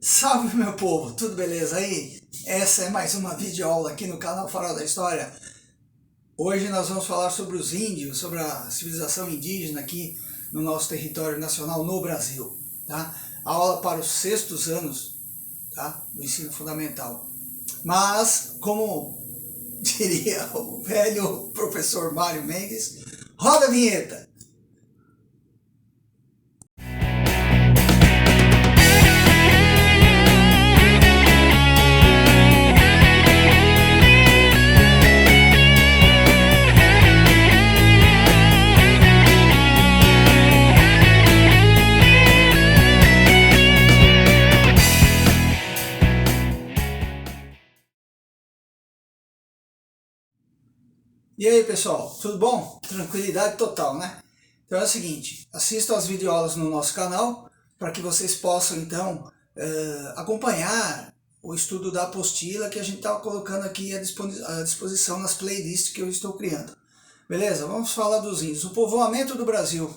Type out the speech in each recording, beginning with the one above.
Salve meu povo, tudo beleza aí? Essa é mais uma videoaula aqui no canal Farol da História. Hoje nós vamos falar sobre os índios, sobre a civilização indígena aqui no nosso território nacional no Brasil, tá? A aula para os sextos anos, tá? Do ensino fundamental. Mas, como diria o velho professor Mário Mendes, roda a vinheta! E aí pessoal, tudo bom? Tranquilidade total, né? Então é o seguinte, assistam as videoaulas no nosso canal para que vocês possam então acompanhar o estudo da apostila que a gente está colocando aqui à disposição nas playlists que eu estou criando. Beleza? Vamos falar dos índios. O povoamento do Brasil.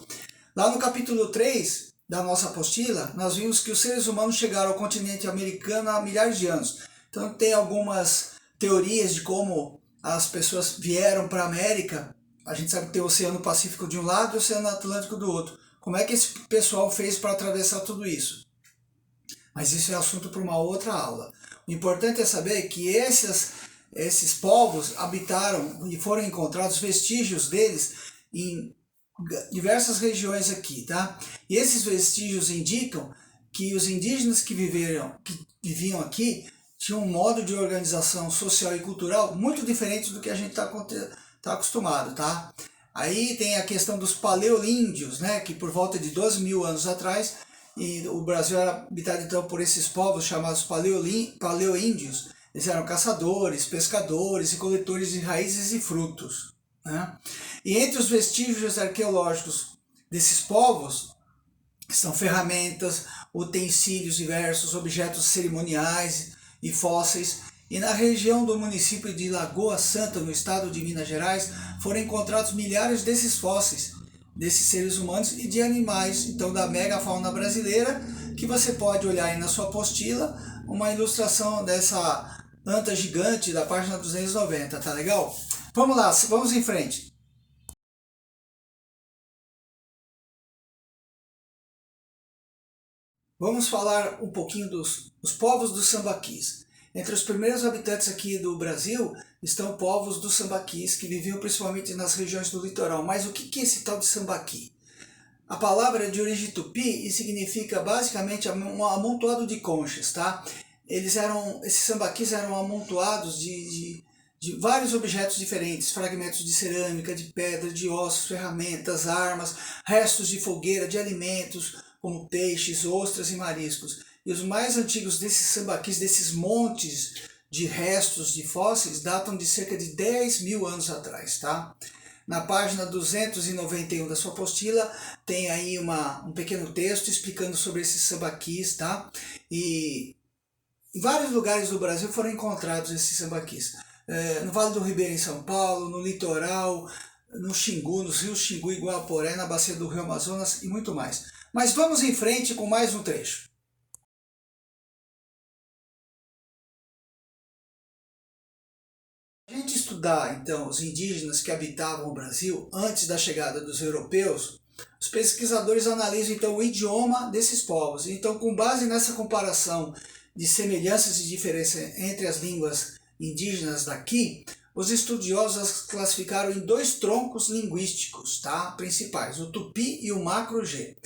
Lá no capítulo 3 da nossa apostila, nós vimos que os seres humanos chegaram ao continente americano há milhares de anos. Então tem algumas teorias de como as pessoas vieram para a América. A gente sabe que tem o Oceano Pacífico de um lado e o Oceano Atlântico do outro. Como é que esse pessoal fez para atravessar tudo isso? Mas isso é assunto para uma outra aula. O importante é saber que esses povos habitaram e foram encontrados vestígios deles em diversas regiões aqui, tá? E esses vestígios indicam que os indígenas que viviam aqui tinha um modo de organização social e cultural muito diferente do que a gente tá acostumado, tá? Aí tem a questão dos paleolíndios, né? Que por volta de 12 mil anos atrás, e o Brasil era habitado então por esses povos chamados paleoíndios. Eles eram caçadores, pescadores e coletores de raízes e frutos, né? E entre os vestígios arqueológicos desses povos estão ferramentas, utensílios diversos, objetos cerimoniais e fósseis, e na região do município de Lagoa Santa, no estado de Minas Gerais, foram encontrados milhares desses fósseis, desses seres humanos e de animais, então da megafauna brasileira, que você pode olhar aí na sua apostila, uma ilustração dessa anta gigante da página 290, tá legal? Vamos lá, vamos em frente. Vamos falar um pouquinho dos povos dos sambaquis. Entre os primeiros habitantes aqui do Brasil estão povos dos sambaquis, que viviam principalmente nas regiões do litoral. Mas o que é esse tal de sambaqui? A palavra é de origem tupi e significa basicamente um amontoado de conchas, tá? Esses sambaquis eram amontoados de vários objetos diferentes, fragmentos de cerâmica, de pedra, de ossos, ferramentas, armas, restos de fogueira, de alimentos, como peixes, ostras e mariscos. E os mais antigos desses sambaquis, desses montes de restos de fósseis, datam de cerca de 10 mil anos atrás, tá? Na página 291 da sua apostila tem aí um pequeno texto explicando sobre esses sambaquis, tá? E em vários lugares do Brasil foram encontrados esses sambaquis. No Vale do Ribeira, em São Paulo, no litoral, no Xingu, nos rios Xingu e Guaporé, na bacia do Rio Amazonas e muito mais. Mas vamos em frente com mais um trecho. Se a gente estudar, então, os indígenas que habitavam o Brasil antes da chegada dos europeus, os pesquisadores analisam, então, o idioma desses povos. Então, com base nessa comparação de semelhanças e diferenças entre as línguas indígenas daqui, os estudiosos as classificaram em dois troncos linguísticos, tá? Principais, o tupi e o macro-G.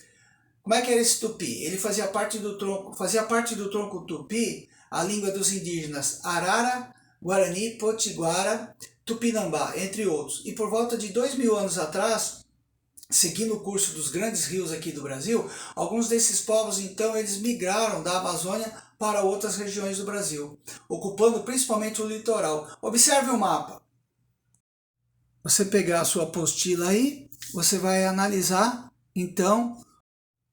Como é que era esse tupi? Ele fazia parte do tronco tupi, a língua dos indígenas Arara, Guarani, Potiguara, Tupinambá, entre outros. E por volta de 2 mil anos atrás, seguindo o curso dos grandes rios aqui do Brasil, alguns desses povos, então, eles migraram da Amazônia para outras regiões do Brasil, ocupando principalmente o litoral. Observe o mapa. Você pegar a sua apostila aí, você vai analisar, então,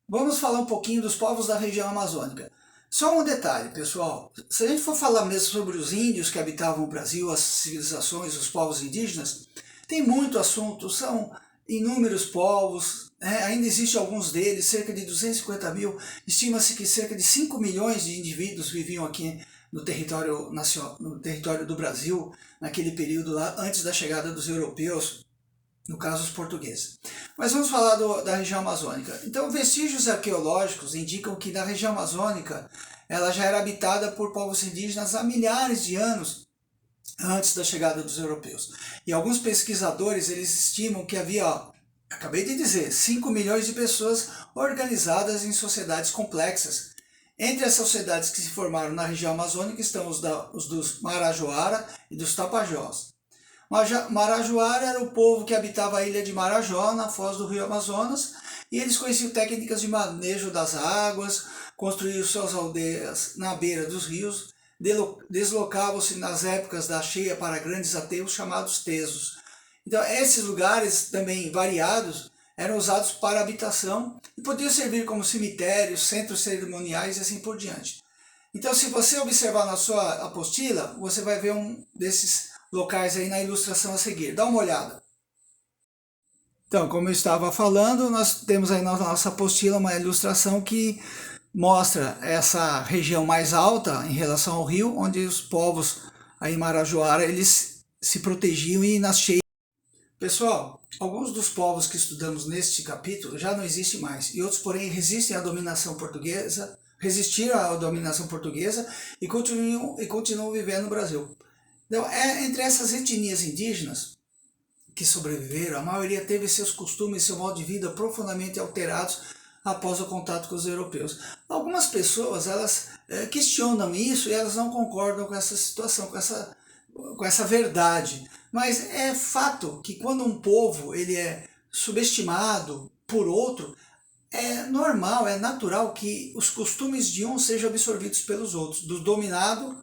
vamos falar um pouquinho dos povos da região amazônica. Só um detalhe, pessoal, se a gente for falar mesmo sobre os índios que habitavam o Brasil, as civilizações, os povos indígenas, tem muito assunto, são inúmeros povos, ainda existem alguns deles, cerca de 250 mil, estima-se que cerca de 5 milhões de indivíduos viviam aqui no território nacional, no território do Brasil, naquele período lá, antes da chegada dos europeus, no caso os portugueses. Mas vamos falar da região amazônica. Então, vestígios arqueológicos indicam que na região amazônica ela já era habitada por povos indígenas há milhares de anos antes da chegada dos europeus. E alguns pesquisadores eles estimam que havia, acabei de dizer, 5 milhões de pessoas organizadas em sociedades complexas. Entre as sociedades que se formaram na região amazônica estão os dos Marajoara e dos Tapajós. Marajoara era o povo que habitava a ilha de Marajó, na foz do rio Amazonas, e eles conheciam técnicas de manejo das águas, construíam suas aldeias na beira dos rios, deslocavam-se nas épocas da cheia para grandes aterros chamados tesos. Então, esses lugares também variados eram usados para habitação e podiam servir como cemitérios, centros cerimoniais e assim por diante. Então, se você observar na sua apostila, você vai ver um desses locais aí na ilustração a seguir. Dá uma olhada. Então, como eu estava falando, nós temos aí na nossa apostila uma ilustração que mostra essa região mais alta em relação ao rio, onde os povos aí em Marajoara, eles se protegiam e nas cheias. Pessoal, alguns dos povos que estudamos neste capítulo já não existem mais, e outros, porém, resistiram à dominação portuguesa e continuam vivendo no Brasil. Então, entre essas etnias indígenas que sobreviveram, a maioria teve seus costumes e seu modo de vida profundamente alterados após o contato com os europeus. Algumas pessoas, elas questionam isso e elas não concordam com essa situação, com essa verdade. Mas é fato que quando um povo ele é subestimado por outro, é normal, é natural que os costumes de um sejam absorvidos pelos outros. Do dominado,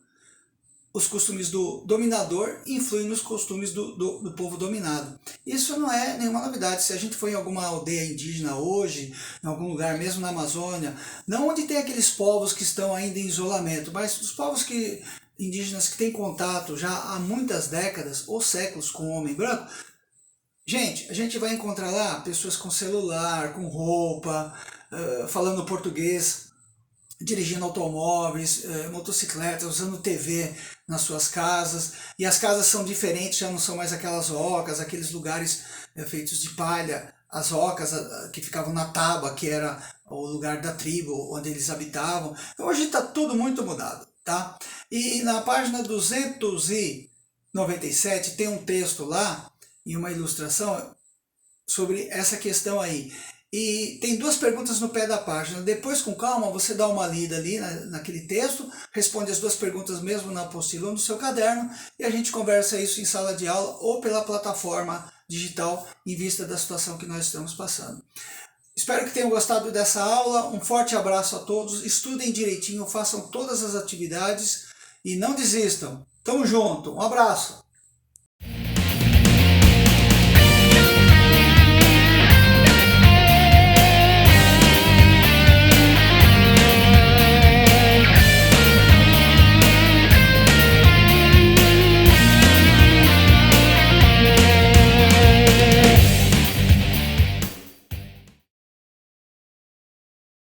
os costumes do dominador influem nos costumes do povo dominado. Isso não é nenhuma novidade. Se a gente for em alguma aldeia indígena hoje, em algum lugar, mesmo na Amazônia, não onde tem aqueles povos que estão ainda em isolamento, mas os povos indígenas que têm contato já há muitas décadas ou séculos com o homem branco, a gente vai encontrar lá pessoas com celular, com roupa, falando português, dirigindo automóveis, motocicletas, usando TV nas suas casas, e as casas são diferentes, já não são mais aquelas ocas, aqueles lugares feitos de palha, as ocas que ficavam na taba, que era o lugar da tribo onde eles habitavam. Então, hoje está tudo muito mudado, tá? E na página 297 tem um texto lá e uma ilustração sobre essa questão aí. E tem duas perguntas no pé da página. Depois, com calma, você dá uma lida ali naquele texto, responde as duas perguntas mesmo na apostila ou no seu caderno, e a gente conversa isso em sala de aula ou pela plataforma digital em vista da situação que nós estamos passando. Espero que tenham gostado dessa aula. Um forte abraço a todos. Estudem direitinho, façam todas as atividades e não desistam. Tamo junto. Um abraço.